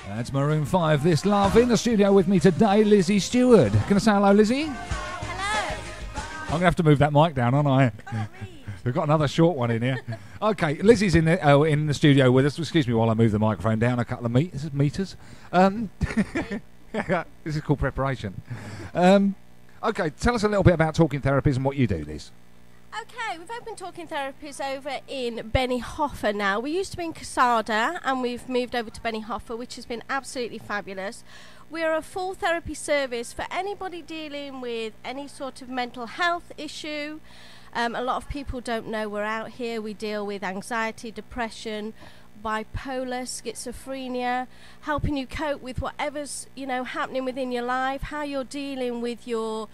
That's Maroon 5, This Love. In the studio with me today, Lizie Steward. Can I say hello, Lizie? Hello. I'm going to have to move that mic down, aren't I? We've got another short one in here. Okay, Lizzie's in the studio with us. Excuse me while I move the microphone down a couple of meters. This is called preparation. Okay, tell us a little bit about Talking Therapies and what you do, Liz. Okay, we've opened Talking Therapies over in Benihoffer now. We used to be in Casada and we've moved over to Benihoffer, which has been absolutely fabulous. We're a full therapy service for anybody dealing with any sort of mental health issue. A lot of people don't know we're out here. We deal with anxiety, depression, bipolar, schizophrenia, helping you cope with whatever's happening within your life, how you're dealing with your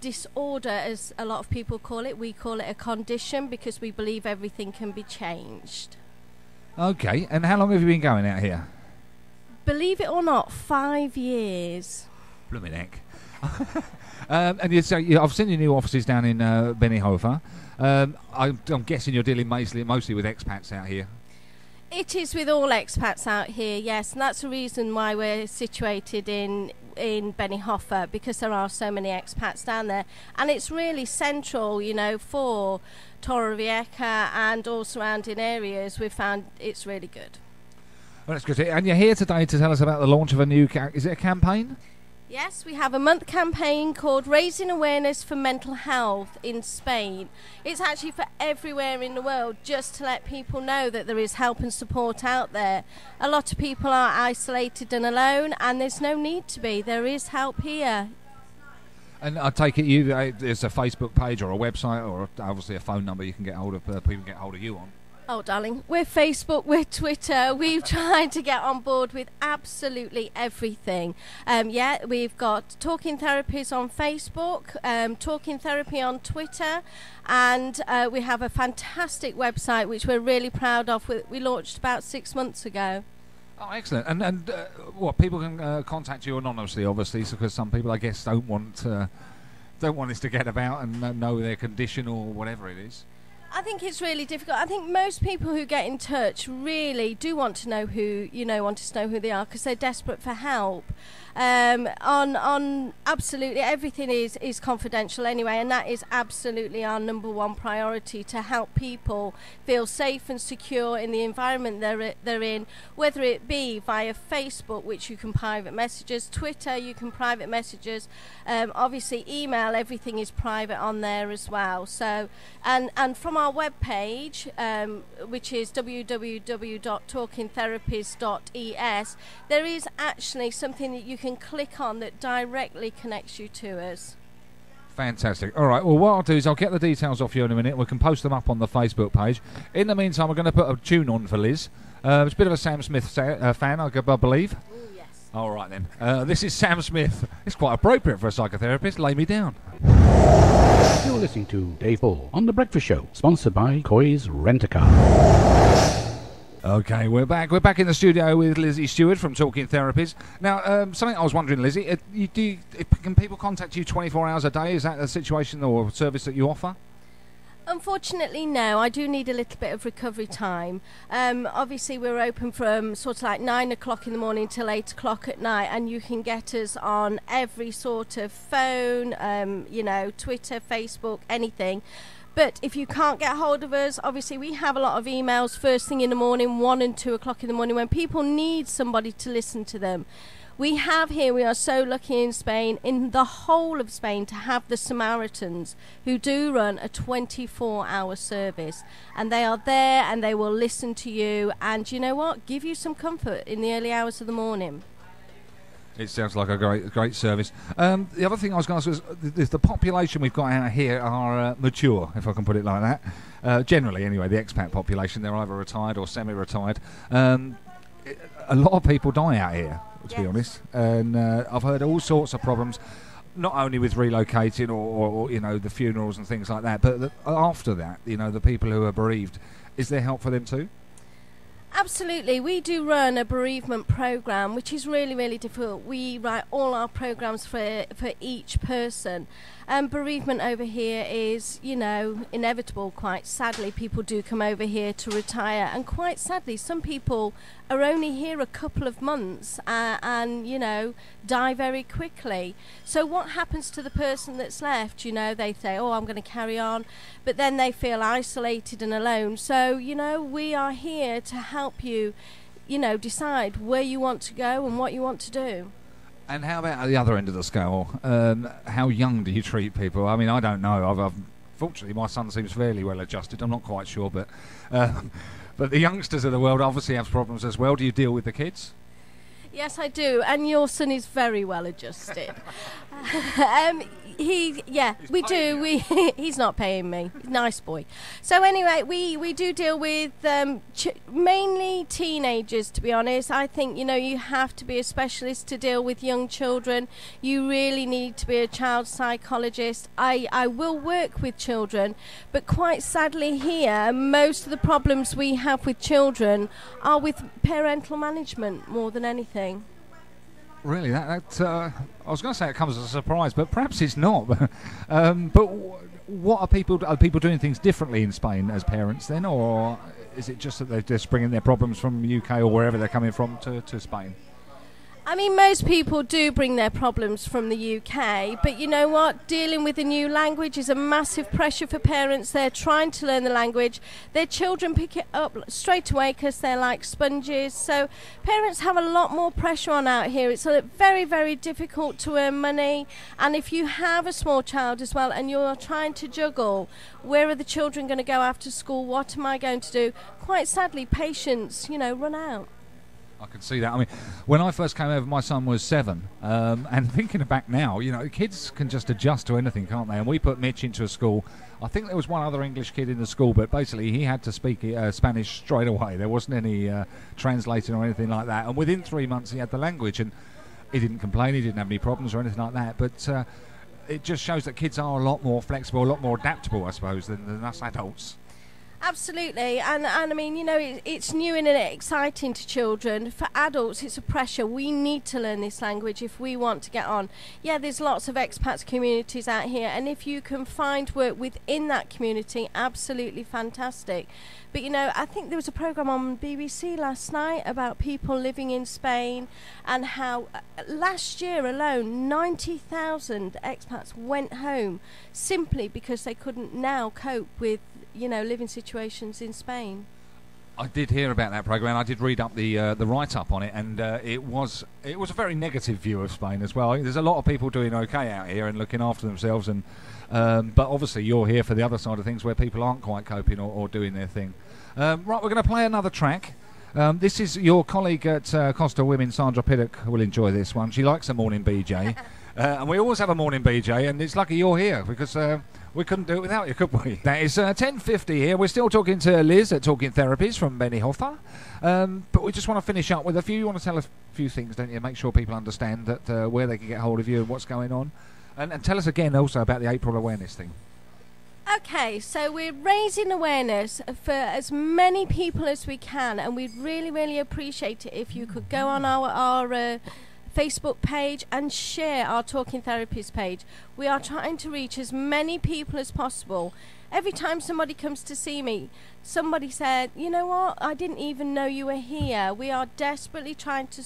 disorder, as a lot of people call it. We call it a condition because we believe everything can be changed. Okay, and how long have you been going out here? Believe it or not, 5 years. Blooming heck. And I've seen your new offices down in Benihoffer. I'm guessing you're dealing mostly with expats out here. It is with all expats out here, yes, and that's the reason why we're situated in Benihoffer, because there are so many expats down there, and it's really central, for Torrevieja and all surrounding areas. We've found it's really good. Well, that's good. And you're here today to tell us about the launch of a new... Is it a campaign? Yes, we have a month campaign called Raising Awareness for Mental Health in Spain. It's actually for everywhere in the world, just to let people know that there is help and support out there. A lot of people are isolated and alone, and there's no need to be. There is help here. And I take it there's a Facebook page or a website or obviously a phone number you can get hold of, people can get hold of you on. Oh, darling, we're Facebook, we're Twitter. We've tried to get on board with absolutely everything. We've got Talking Therapies on Facebook, Talking Therapy on Twitter, and we have a fantastic website which we're really proud of. We launched about 6 months ago. Oh, excellent. And what, people can contact you anonymously, obviously, because some people, I guess, don't want this to get about and know their condition or whatever it is. I think it's really difficult. I think most people who get in touch really do want to know who they are, because they're desperate for help. On absolutely everything is confidential anyway, and that is absolutely our number one priority, to help people feel safe and secure in the environment they're in, whether it be via Facebook, which you can private messages, Twitter you can private messages, obviously email, everything is private on there as well. So and from our webpage, which is www.talkingtherapies.es, there is actually something that you can click on that directly connects you to us. Fantastic. All right, well, what I'll do is I'll get the details off you in a minute. We can post them up on the Facebook page. In the meantime, we're going to put a tune on for Liz. It's a bit of a Sam Smith fan, I believe. Ooh, yes. All right, then. This is Sam Smith. It's quite appropriate for a psychotherapist. Lay me down. You're listening to Dave Ball on The Breakfast Show, sponsored by Coy's Rent-A-Car. Okay, we're back. We're back in the studio with Lizie Steward from Talking Therapies. Now, something I was wondering, Lizzie, can people contact you 24 hours a day? Is that a situation or service that you offer? Unfortunately, no. I do need a little bit of recovery time. Obviously, we're open from sort of like 9 o'clock in the morning till 8 o'clock at night, and you can get us on every sort of phone, Twitter, Facebook, anything. But if you can't get hold of us, obviously we have a lot of emails first thing in the morning, 1 and 2 o'clock in the morning, when people need somebody to listen to them. We are so lucky in Spain, in the whole of Spain, to have the Samaritans, who do run a 24-hour service. And they are there and they will listen to you and, you know what, give you some comfort in the early hours of the morning. It sounds like a great service. The other thing I was going to ask is the population we've got out here are mature, if I can put it like that. Generally, anyway, the expat population, they're either retired or semi-retired. A lot of people die out here, to be honest. And I've heard all sorts of problems, not only with relocating or the funerals and things like that, but after that, the people who are bereaved. Is there help for them too? Absolutely. We do run a bereavement program, which is really, really difficult. We write all our programs for each person. Bereavement over here is, inevitable. Quite sadly, people do come over here to retire, and quite sadly, some people are only here a couple of months and die very quickly. So what happens to the person that's left? They say, oh, I'm going to carry on, but then they feel isolated and alone. So, we are here to help you, decide where you want to go and what you want to do. And how about at the other end of the scale? How young do you treat people? I mean, I don't know. Fortunately, my son seems fairly well adjusted. I'm not quite sure, but the youngsters of the world obviously have problems as well. Do you deal with the kids? Yes, I do. And your son is very well adjusted. We do. He's not paying me. Nice boy. So anyway, we do deal with mainly teenagers, to be honest. I think, you have to be a specialist to deal with young children. You really need to be a child psychologist. I will work with children, but quite sadly here, most of the problems we have with children are with parental management more than anything. Really, I was going to say it comes as a surprise, but perhaps it's not. But what are people doing things differently in Spain as parents then, or is it just that they're just bringing their problems from the UK or wherever they're coming from to Spain? I mean, most people do bring their problems from the UK, but you know what? Dealing with a new language is a massive pressure for parents. They're trying to learn the language. Their children pick it up straight away because they're like sponges. So parents have a lot more pressure on out here. It's very, very difficult to earn money. And if you have a small child as well and you're trying to juggle, where are the children going to go after school? What am I going to do? Quite sadly, patience, run out. I can see that. I mean, when I first came over, my son was 7, and thinking back now, kids can just adjust to anything, can't they? And we put Mitch into a school. I think there was one other English kid in the school, but basically he had to speak Spanish straight away. There wasn't any translating or anything like that. And within 3 months, he had the language, and he didn't complain. He didn't have any problems or anything like that. But it just shows that kids are a lot more flexible, a lot more adaptable, I suppose, than us adults. Absolutely, and I mean, it's new and exciting to children. For adults, it's a pressure. We need to learn this language if we want to get on. Yeah, there's lots of expats communities out here, and if you can find work within that community, absolutely fantastic. But I think there was a programme on BBC last night about people living in Spain and how last year alone 90,000 expats went home simply because they couldn't now cope with living situations in Spain. I did hear about that programme. I did read up the write-up on it, and it was a very negative view of Spain as well. There's a lot of people doing okay out here and looking after themselves, and but obviously you're here for the other side of things where people aren't quite coping or doing their thing. Right, we're going to play another track. This is your colleague at Costa Women, Sandra Piddock, will enjoy this one. She likes a morning BJ. And we always have a morning BJ, and it's lucky you're here because we couldn't do it without you, could we? That is 10:50 here. We're still talking to Liz at Talking Therapies from Benihoffa, but we just want to finish up with a few. You want to tell a few things, don't you? Make sure people understand that where they can get hold of you and what's going on, and tell us again also about the April awareness thing. Okay, so we're raising awareness for as many people as we can, and we'd really, really appreciate it if you could go on our Facebook page and share our Talking Therapies page. We are trying to reach as many people as possible. Every time somebody comes to see me, somebody said, you know what, I didn't even know you were here. We are desperately trying to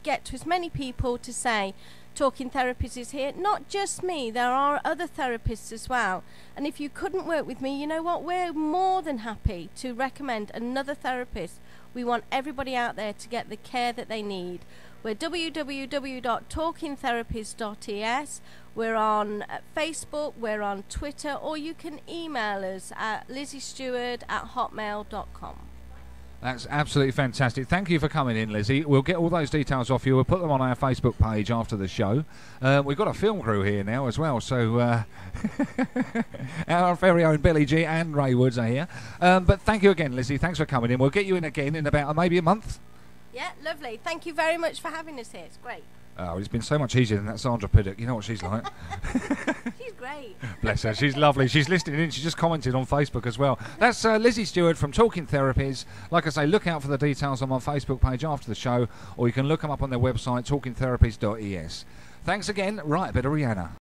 get to as many people to say, Talking Therapies is here. Not just me, there are other therapists as well. And if you couldn't work with me, you know what, we're more than happy to recommend another therapist. We want everybody out there to get the care that they need. We're www.talkingtherapies.es. We're on Facebook, we're on Twitter, or you can email us at liziesteward@hotmail.com. That's absolutely fantastic. Thank you for coming in, Lizzie. We'll get all those details off you. We'll put them on our Facebook page after the show. We've got a film crew here now as well, so our very own Billy G and Ray Woods are here. But thank you again, Lizzie. Thanks for coming in. We'll get you in again in about maybe a month. Yeah, lovely. Thank you very much for having us here. It's great. Oh, it's been so much easier than that Sandra Piddock. You know what she's like. She's great. Bless her. She's lovely. She's listening in. She just commented on Facebook as well. That's Lizie Steward from Talking Therapies. Like I say, look out for the details on my Facebook page after the show, or you can look them up on their website, talkingtherapies.es. Thanks again. Right, a bit of Rihanna.